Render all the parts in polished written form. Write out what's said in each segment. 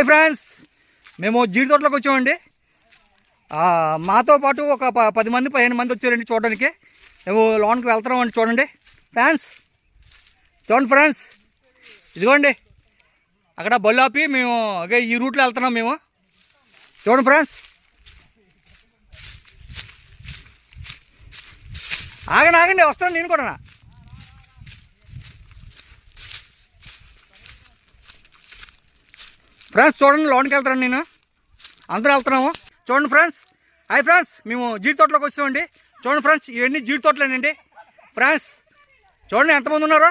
Friends, మేము జీడి తోటలోకి వచ్చామండి. మాతో పాటు ఒక 10 మంది 15 మంది వచ్చారండి చూడడానికి. మేము లోన్కి వెళ్తున్నామండి. చూడండి ఫ్రెండ్స్, ఫ్రెండ్స్, ఇదిగోండి అక్కడ బళ్ళు ఆపి మేము ఈ రూట్లో వెళ్తున్నాం మేము. చూడండి ఫ్రెండ్స్, ఆగండి వస్తాను నేను కూడా. ఫ్రెండ్స్ చూడండి, లోన్కి వెళ్తాను నేను, అందరూ వెళ్తున్నాము. చూడండి ఫ్రెండ్స్, హాయ్ ఫ్రెండ్స్, మేము జీడి తోటలోకి వచ్చామండి. చూడండి ఫ్రెండ్స్, ఇవన్నీ జీడి తోటలేనండి. ఫ్రెండ్స్ చూడండి ఎంతమంది ఉన్నారో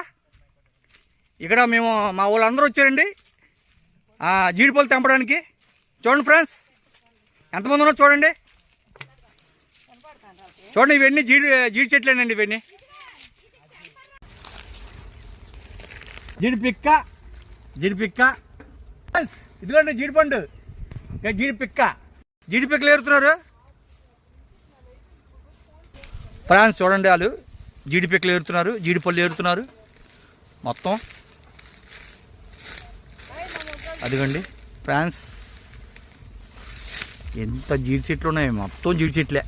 ఇక్కడ. మేము మా వాళ్ళందరూ వచ్చారండి జీడి పళ్ళు తెంపడానికి. చూడండి ఫ్రెండ్స్ ఎంతమంది ఉన్నారో చూడండి. చూడండి, ఇవన్నీ జీడి చెట్లేనండి. ఇవన్నీ జీడి పిక్క. ఇదిగోండి జీడి పండు, జీడి పిక్కలు ఏరుతున్నారు. ఫ్రెండ్స్ చూడండి, వాళ్ళు జీడి పిక్కలు ఏరుతున్నారు, జీడి పళ్ళు ఏరుతున్నారు మొత్తం. అదిగోండి ఫ్రెండ్స్, ఎంత జీడి చెట్లు ఉన్నాయి, మొత్తం జీడి చెట్లే.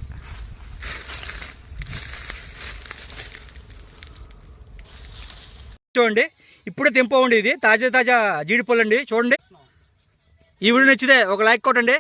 చూడండి, ఇప్పుడే తెంపవండి. ఇది తాజా జీడి పళ్ళు అండి. చూడండి, ఈ వీడియో నచ్చితే ఒక లైక్ కొట్టండి.